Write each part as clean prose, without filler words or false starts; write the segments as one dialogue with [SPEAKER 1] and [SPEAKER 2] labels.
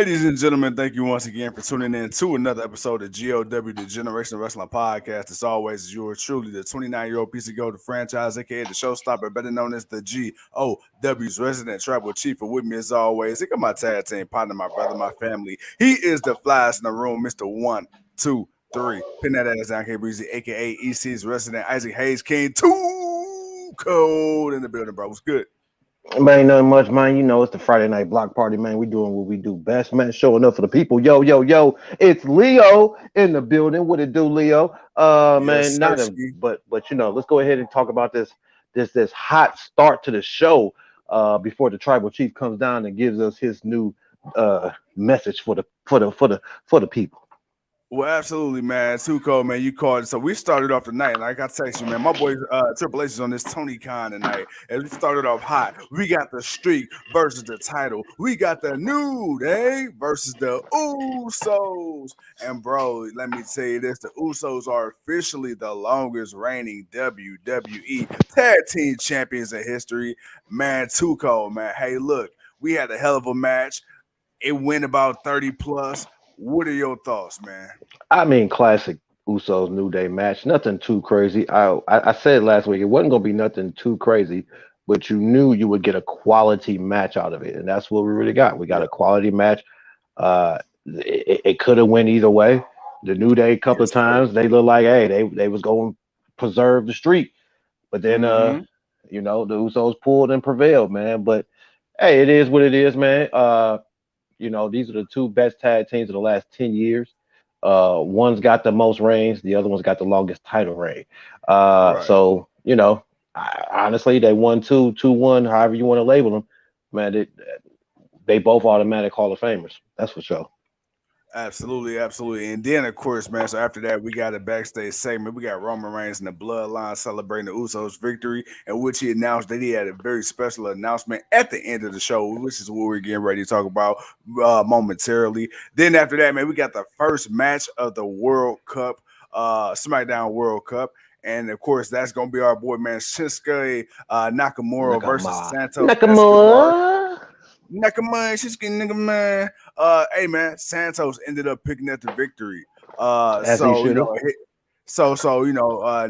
[SPEAKER 1] Ladies and gentlemen, thank you once again for tuning in to another episode of GOW, the Generation Wrestling Podcast. As always, is yours truly, the 29-year-old piece of gold, the franchise, aka the showstopper, better known as the GOW's resident tribal chief. And with me, as always, look at my tag team partner, my brother, my family. He is the flyest in the room, Mr. 1, 2, 3. Pin that ass down, K Breezy, aka EC's resident Isaac Hayes King. Too cold in the building, bro. What's good?
[SPEAKER 2] Man, ain't nothing much, man. You know, it's the Friday night block party, man. We doing what we do best, man. Showing up for the people. Yo, yo, yo. It's Leo in the building. What it do, Leo?
[SPEAKER 1] Yes,
[SPEAKER 2] Man, not a,
[SPEAKER 1] sir.
[SPEAKER 2] but you know, let's go ahead and talk about this hot start to the show. Before the tribal chief comes down and gives us his new message for the people.
[SPEAKER 1] Well, absolutely, man. Too cold, man. You called it. So we started off the night. Like I text you, man. My boy Triple H is on this Tony Khan tonight. And we started off hot. We got the streak versus the title. We got the New Day versus the Usos. And bro, let me tell you this: the Usos are officially the longest reigning WWE Tag Team Champions in history. Man, too cold, man. Hey, look, we had a hell of a match. It went about 30 plus. What are your thoughts, man?
[SPEAKER 2] I mean, classic Usos New Day match. Nothing too crazy. I said last week it wasn't gonna be nothing too crazy, but you knew you would get a quality match out of it, and that's what we really got. We got a quality match. It could have went either way. The New Day a couple of times they look like they was going to preserve the streak, but then you know the Usos pulled and prevailed, man. But hey, it is what it is, man. You know, these are the two best tag teams of the last 10 years. One's got the most reigns, the other one's got the longest title reign. So, you know, honestly, they won 2-1, however you want to label them. Man, they both automatic Hall of Famers. That's for sure.
[SPEAKER 1] Absolutely, absolutely. And then, of course, man, so after that, we got a backstage segment. We got Roman Reigns and the Bloodline celebrating the Usos' victory, in which he announced that he had a very special announcement at the end of the show, which is what we're getting ready to talk about momentarily. Then after that, man, we got the first match of the World Cup, SmackDown World Cup. And of course, that's gonna be our boy, man, Shinsuke Nakamura versus Santos Escobar.
[SPEAKER 2] Nakamura.
[SPEAKER 1] Nakamura, Shinsuke Nakamura. Hey man, Santos ended up picking up the victory.
[SPEAKER 2] As he should have.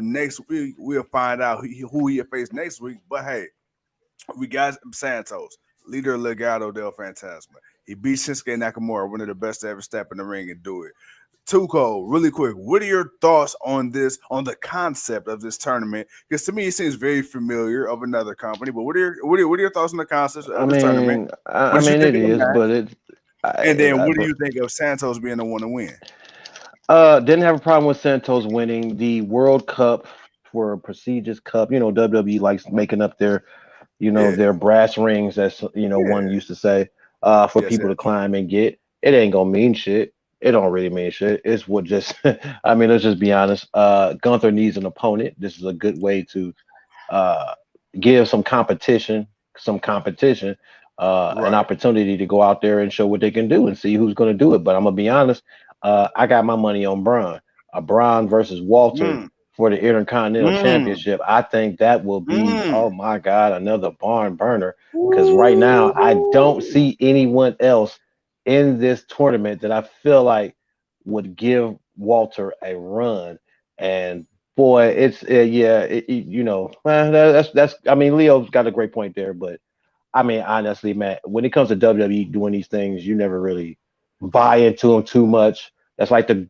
[SPEAKER 1] Next week we'll find out who he'll face next week. But hey, we got Santos, leader of Legado del Fantasma. He beat Shinsuke Nakamura, one of the best to ever step in the ring and do it. Tuco, really quick, what are your thoughts on this, on the concept of this tournament? Because to me, it seems very familiar of another company. But what are your thoughts on the concept of the tournament?
[SPEAKER 2] I mean, it is, but
[SPEAKER 1] and then what do you think of Santos being the one to win?
[SPEAKER 2] Didn't have a problem with Santos winning the World Cup for a prestigious cup. You know, WWE likes making up their, their brass rings, as one used to say, for people to climb and get. It ain't gonna mean shit. It don't really mean shit. It's what just I mean, let's just be honest. Gunther needs an opponent. This is a good way to give some competition, an opportunity to go out there and show what they can do and see who's gonna do it. But I'm gonna be honest, I got my money on Braun. Braun versus Walter for the Intercontinental Championship. I think that will be, oh my God, another barn burner. Because right now I don't see anyone else in this tournament that I feel like would give Walter a run. And boy, it's that's I mean, Leo's got a great point there, but I mean, honestly, man, when it comes to WWE doing these things, you never really buy into them too much. That's like the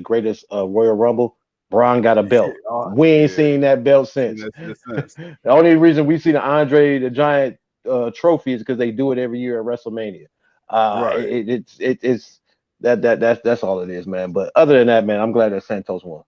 [SPEAKER 2] greatest Royal Rumble. Braun got a belt. We ain't seen that belt since. The only reason we see the Andre the Giant trophy is because they do it every year at WrestleMania. It's that's all it is, man. But other than that, man, I'm glad that Santos won.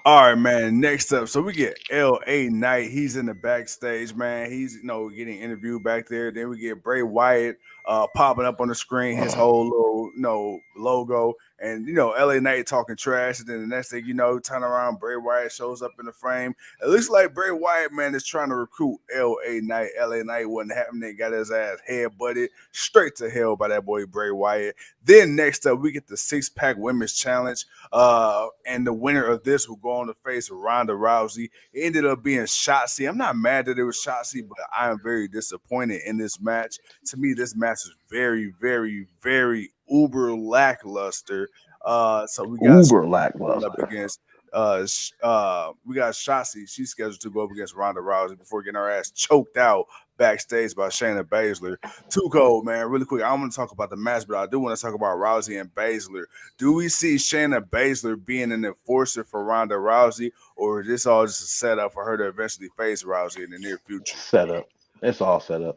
[SPEAKER 1] All right, man. Next up, so we get LA Knight. He's in the backstage, man. He's getting interviewed back there. Then we get Bray Wyatt popping up on the screen, his whole little logo, and LA Knight talking trash, and then the next thing you know, turn around, Bray Wyatt shows up in the frame. It looks like Bray Wyatt, man, is trying to recruit LA Knight. LA Knight wasn't happening, got his ass headbutted straight to hell by that boy Bray Wyatt. Then next up, we get the 6-pack women's challenge, and the winner of this will go on to face Ronda Rousey. It ended up being Shotzi. I'm not mad that it was Shotzi, but I am very disappointed in this match. To me, this match is very, very, very uber lackluster. So we got
[SPEAKER 2] uber lackluster
[SPEAKER 1] up against we got Shotzi. She's scheduled to go up against Ronda Rousey before getting her ass choked out backstage by Shayna Baszler. Too cold, man. Really quick, I want to talk about the match, but I do want to talk about Rousey and Baszler. Do we see Shayna Baszler being an enforcer for Ronda Rousey, or is this all just a setup for her to eventually face Rousey in the near future?
[SPEAKER 2] Setup. It's all set up.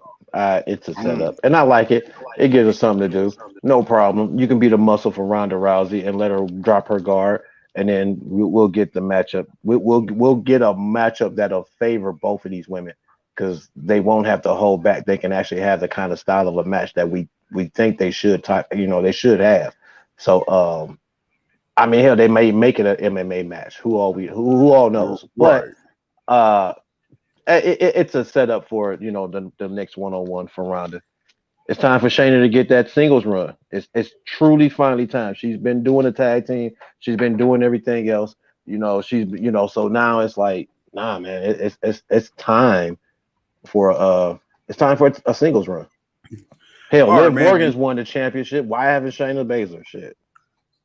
[SPEAKER 2] It's a setup, and I like it. It gives us something to do. No problem. You can be the muscle for Ronda Rousey and let her drop her guard, and then we'll get the matchup. We'll get a matchup that'll favor both of these women because they won't have to hold back. They can actually have the kind of style of a match that we think they should. They should have. So, I mean, hell, they may make it an MMA match. Who all knows? But it's a setup for the next one-on-one for Ronda. It's time for Shayna to get that singles run. It's truly finally time. She's been doing the tag team. She's been doing everything else. So now it's like, nah, man. It's time for a singles run. Hell, Liv Morgan's won the championship. Why haven't Shayna Baszler? Shit.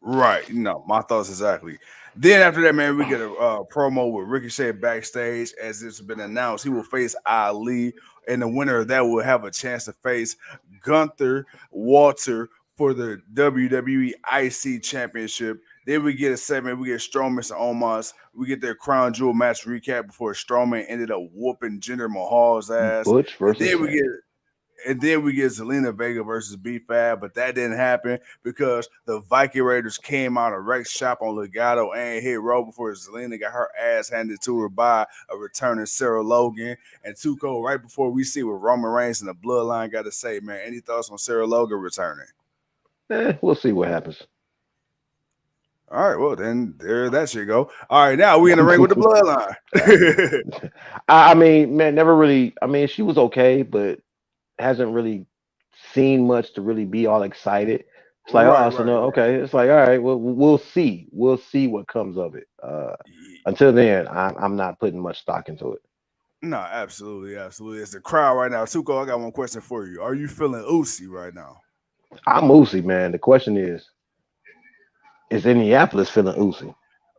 [SPEAKER 1] Right. My thoughts exactly. Then after that, man, we get a promo with Ricochet backstage. As it's been announced, he will face Ali, and the winner of that will have a chance to face Gunther Walter for the WWE IC Championship. Then we get a segment. We get Strowman and Omos. We get their crown jewel match recap before Strowman ended up whooping Jinder Mahal's ass.
[SPEAKER 2] Butch versus
[SPEAKER 1] And then we get Zelina Vega versus B-Fab, but that didn't happen because the Viking Raiders came out of Rex shop on Legato and hit row before Zelina got her ass handed to her by a returning Sarah Logan. And Tuco, right before we see what Roman Reigns and the Bloodline got to say, man, any thoughts on Sarah Logan returning?
[SPEAKER 2] We'll see what happens.
[SPEAKER 1] All right, well, then there that shit go. All right, now we in the ring with the Bloodline.
[SPEAKER 2] I mean, man, never really. I mean, she was okay, but hasn't really seen much to really be all excited. It's like, okay. It's like, all right, well, we'll see. We'll see what comes of it. Until then, I'm not putting much stock into it.
[SPEAKER 1] No, absolutely. It's the crowd right now. Tuco, I got one question for you. Are you feeling Uzi right now?
[SPEAKER 2] I'm Uzi, man. The question is Indianapolis feeling Uzi?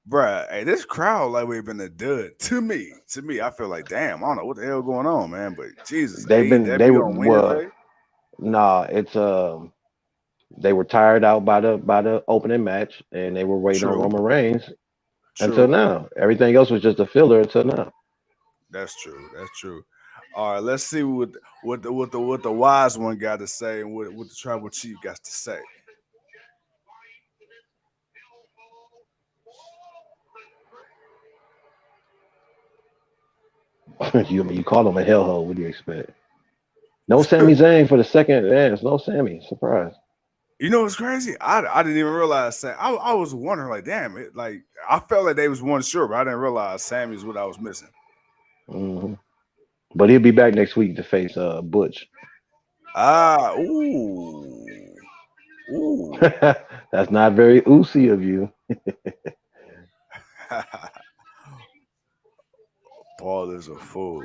[SPEAKER 1] Bruh, hey, this crowd like we've been a dud. To me, I feel like, damn, I don't know what the hell going on, man. But Jesus,
[SPEAKER 2] they were it's they were tired out by the opening match, and they were waiting on Roman Reigns until now. Everything else was just a filler until now.
[SPEAKER 1] That's true. All right, let's see what the wise one got to say and what the tribal chief got to say.
[SPEAKER 2] You call him a hellhole. What do you expect? No Sami Zayn for the second dance. No Sami. Surprise.
[SPEAKER 1] You know what's crazy? I didn't even realize. I was wondering, like, damn it. Like, I felt like they was one sure, but I didn't realize Sammy's what I was missing.
[SPEAKER 2] Mm-hmm. But he'll be back next week to face Butch.
[SPEAKER 1] Ooh.
[SPEAKER 2] That's not very Uzi of you.
[SPEAKER 1] Paul is a fool.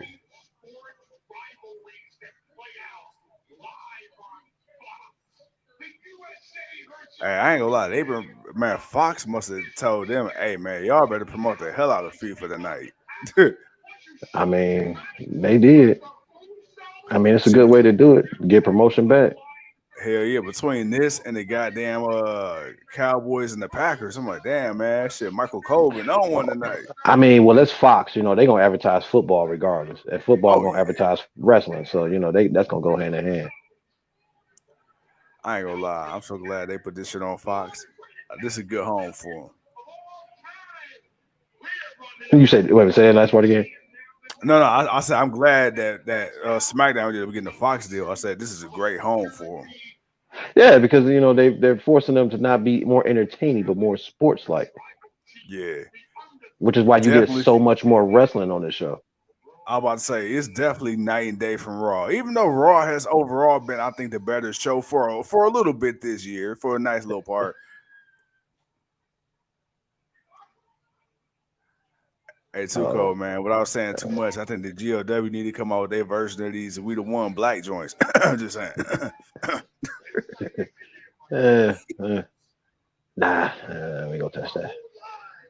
[SPEAKER 1] Hey, I ain't gonna lie. Fox must have told them, hey, man, y'all better promote the hell out of FIFA tonight.
[SPEAKER 2] I mean, they did. I mean, it's a good way to do it. Get promotion back.
[SPEAKER 1] Hell yeah, between this and the goddamn Cowboys and the Packers, I'm like, damn, man, shit, Michael Colvin on one tonight.
[SPEAKER 2] I mean, well, it's Fox. They're going to advertise football regardless. And football going to advertise wrestling. So, that's going to go hand in hand.
[SPEAKER 1] I ain't going to lie. I'm so glad they put this shit on Fox. This is a good home for them.
[SPEAKER 2] You said, wait, say that last part again.
[SPEAKER 1] No, I said I'm glad that SmackDown did getting the Fox deal. I said this is a great home for them.
[SPEAKER 2] Yeah, because they're forcing them to not be more entertaining, but more sports like,
[SPEAKER 1] Yeah,
[SPEAKER 2] which is why you get
[SPEAKER 1] definitely.
[SPEAKER 2] so much more wrestling on this show.
[SPEAKER 1] I'm about to say it's definitely night and day from Raw. Even though Raw has overall been, I think, the better show for a little bit this year for a nice little part. Hey, too
[SPEAKER 2] Oh,
[SPEAKER 1] cold, man. Without saying too much, I think the GLW need to come out with their version of these "We the One" black joints. I'm just saying.
[SPEAKER 2] eh, eh. Nah, we gonna touch that.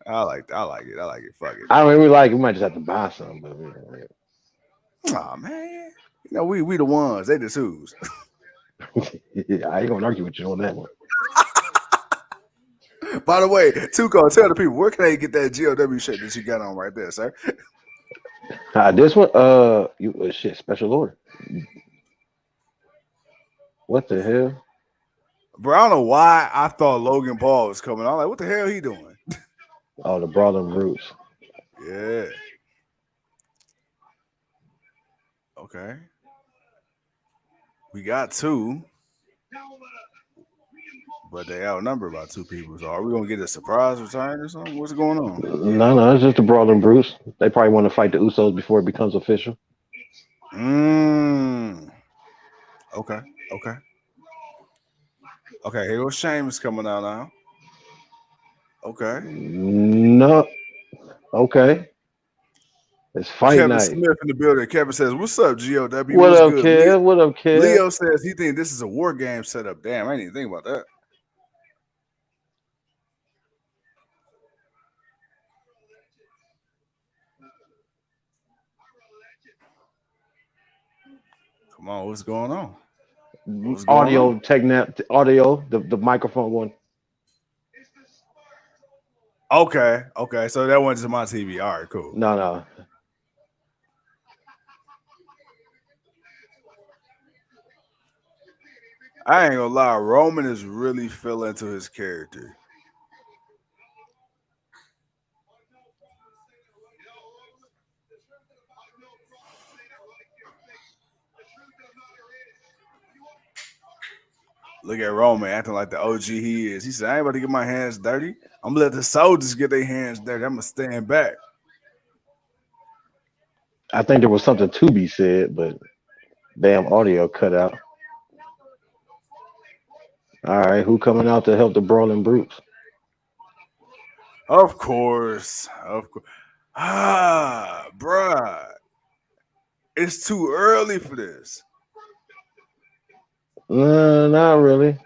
[SPEAKER 1] I like it. I like it. Fuck it.
[SPEAKER 2] I don't really like it. We might just have to buy some, but
[SPEAKER 1] Aw, man. You know, we the ones. They the twos.
[SPEAKER 2] I ain't gonna argue with you on that one.
[SPEAKER 1] By the way, Tuco, tell the people where can they get that GLW shit that you got on right there, sir?
[SPEAKER 2] This one, shit, special order. What the hell?
[SPEAKER 1] Bro, I don't know why I thought Logan Paul was coming. I'm like, what the hell he doing?
[SPEAKER 2] Oh, the Brawling Brutes.
[SPEAKER 1] Yeah. Okay. We got two, but they outnumber by two people. So are we gonna get a surprise return or something? What's going on?
[SPEAKER 2] No, it's just the Brawling Brutes. They probably want to fight the Usos before it becomes official.
[SPEAKER 1] Mm. Okay. Okay. Okay. Here goes Sheamus coming out now. Okay.
[SPEAKER 2] No, okay. It's fight
[SPEAKER 1] Kevin
[SPEAKER 2] night.
[SPEAKER 1] Smith in the building. Kevin says, "What's up, GOW?
[SPEAKER 2] What
[SPEAKER 1] What's
[SPEAKER 2] up,
[SPEAKER 1] good?"
[SPEAKER 2] kid? What up, kid?
[SPEAKER 1] Leo says he thinks this is a war game setup. Damn, I didn't even think about that. Come on, what's going on? What's going on?
[SPEAKER 2] Audio, the microphone one.
[SPEAKER 1] Okay, okay. So that wasn't just my TV. All right, cool.
[SPEAKER 2] No.
[SPEAKER 1] I ain't gonna lie, Roman is really feeling into his character. Look at Roman acting like the OG he is. He said, I ain't about to get my hands dirty. I'm gonna let the soldiers get their hands dirty. I'm gonna stand back.
[SPEAKER 2] I think there was something to be said, but damn audio cut out. All right, who coming out to help the Brawling Brutes?
[SPEAKER 1] Of course. Of course. Ah, bruh. It's too early for this.
[SPEAKER 2] Not really.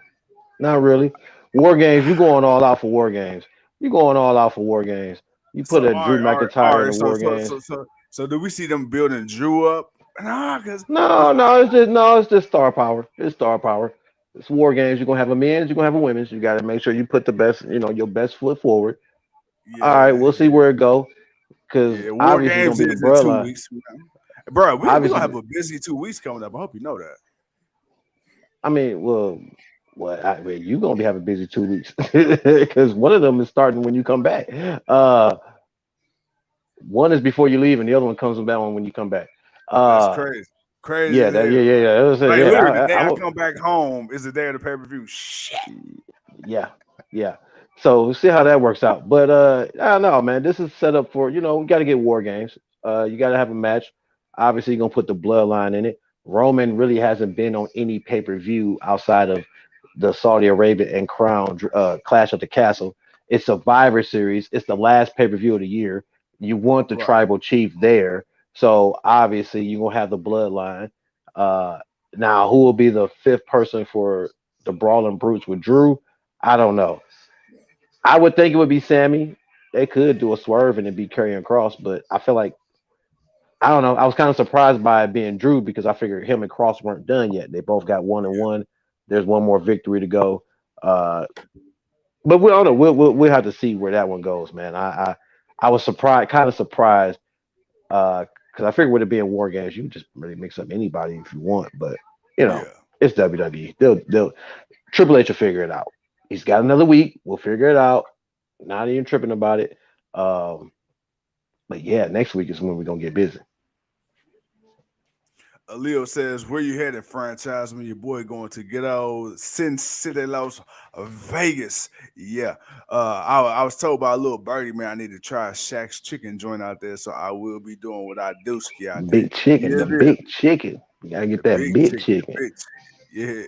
[SPEAKER 2] Not really. War games, you going all out for war games. You going all out for war games. You put
[SPEAKER 1] So
[SPEAKER 2] a Drew
[SPEAKER 1] all
[SPEAKER 2] McIntyre in
[SPEAKER 1] right.
[SPEAKER 2] the war games.
[SPEAKER 1] So do we see them building Drew up? Nah, because
[SPEAKER 2] It's just star power. It's star power. It's war games. You're gonna have a men's, you're gonna have a women's. You gotta make sure you put the best, your best foot forward. All right,
[SPEAKER 1] yeah,
[SPEAKER 2] we'll see where it go. Because
[SPEAKER 1] yeah. War
[SPEAKER 2] obviously it's
[SPEAKER 1] games
[SPEAKER 2] gonna be the
[SPEAKER 1] is in 2
[SPEAKER 2] bloodline.
[SPEAKER 1] weeks. Bro, we gonna have
[SPEAKER 2] Obviously,
[SPEAKER 1] a busy 2 weeks coming up. I hope you know that.
[SPEAKER 2] I mean, well, you gonna be having busy 2 weeks because one of them is starting when you come back. Uh, one is before you leave, and the other one comes back on when you come back.
[SPEAKER 1] That's
[SPEAKER 2] Uh,
[SPEAKER 1] crazy. Crazy
[SPEAKER 2] yeah,
[SPEAKER 1] as hell. Like
[SPEAKER 2] yeah.
[SPEAKER 1] literally, the day
[SPEAKER 2] I'm
[SPEAKER 1] I
[SPEAKER 2] a,
[SPEAKER 1] come back home is the day of the pay per view. Shit.
[SPEAKER 2] yeah, yeah. So we'll see how that works out. But I don't know, man. This is set up for we got to get war games. You got to have a match. Obviously, you're gonna put the bloodline in it. Roman really hasn't been on any pay per view outside of the Saudi Arabia and Crown Clash of the Castle. It's Survivor Series. It's the last pay per view of the year. You want the
[SPEAKER 1] Right.
[SPEAKER 2] tribal chief there, so obviously you're gonna have the bloodline. Uh, Now, who will be the fifth person for the Brawling Brutes with Drew? I don't know. I would think it would be Sammy. They could do a swerve and it'd be Karrion Cross, but I feel like I don't know. I was kind of surprised by it being Drew because I figured him and Cross weren't done yet. They both got 1-1. There's one more victory to go. Uh, but we don't know. We'll have to see where that one goes, man. I was surprised, kind of surprised, because I figured with it being War Games, you can just really mix up anybody if you want. But you know,
[SPEAKER 1] Yeah.
[SPEAKER 2] it's WWE. They'll Triple H will figure it out. He's got another week. We'll figure it out. Not even tripping about it. But yeah, next week is when we're gonna get busy.
[SPEAKER 1] Leo says, "Where you headed, franchise? When your boy going to get old Sin City Los Vegas?" Yeah, I was told by a little birdie man I need to try Shaq's chicken joint out there, so I will be doing what I do ski out there.
[SPEAKER 2] Big chicken,
[SPEAKER 1] Yeah,
[SPEAKER 2] the big chicken. You gotta get
[SPEAKER 1] the
[SPEAKER 2] that
[SPEAKER 1] big
[SPEAKER 2] big
[SPEAKER 1] chicken, the
[SPEAKER 2] chicken.
[SPEAKER 1] big chicken. Yeah,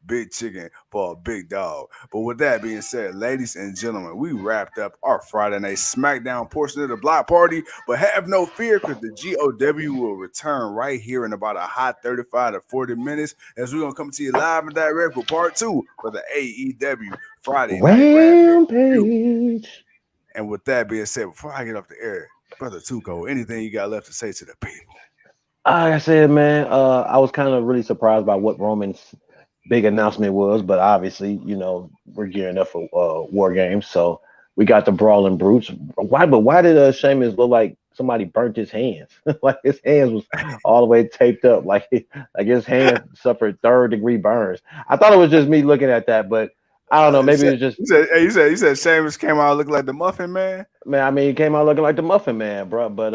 [SPEAKER 1] big chicken for a big dog. But with that being said, ladies and gentlemen, we wrapped up our Friday night SmackDown portion of the block party. But have no fear, because the GOW will return right here in about a hot 35 to 40 minutes, as we're gonna come to you live and direct with part 2 for the AEW Friday Night Rampage review.
[SPEAKER 2] Rampage.
[SPEAKER 1] And with that being said, before I get off the air, Brother Tuco, anything you got left to say to the people?
[SPEAKER 2] Like I said, man, I was kind of really surprised by what Roman's big announcement was, but obviously, we're gearing up for War Games, so we got the Brawling Brutes. Why did Sheamus look like somebody burnt his hands? Like his hands was all the way taped up, like his hands suffered third-degree burns. I thought it was just me looking at that, but I don't know. Maybe it was just
[SPEAKER 1] You said Sheamus came out looking like the Muffin Man.
[SPEAKER 2] man. I mean, he came out looking like the Muffin Man, bro. But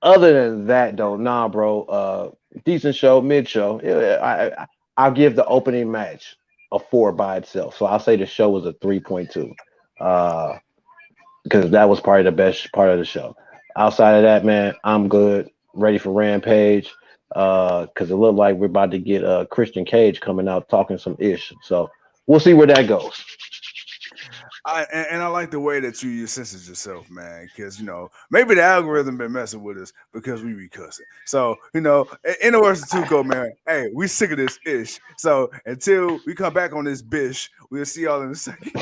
[SPEAKER 2] other than that, though, nah, bro. Decent show, mid show. Yeah, I'll give the opening match a 4 by itself. So I'll say the show was a 3.2. Because that was probably the best part of the show. Outside of that, man, I'm good. Ready for Rampage. Because it looked like we're about to get Christian Cage coming out talking some ish. So we'll see where that goes.
[SPEAKER 1] I like the way that you censored yourself, man, because maybe the algorithm been messing with us because we be cussing. So in the words of Tuco, man, hey, we sick of this ish. So until we come back on this bish, we'll see y'all in a second.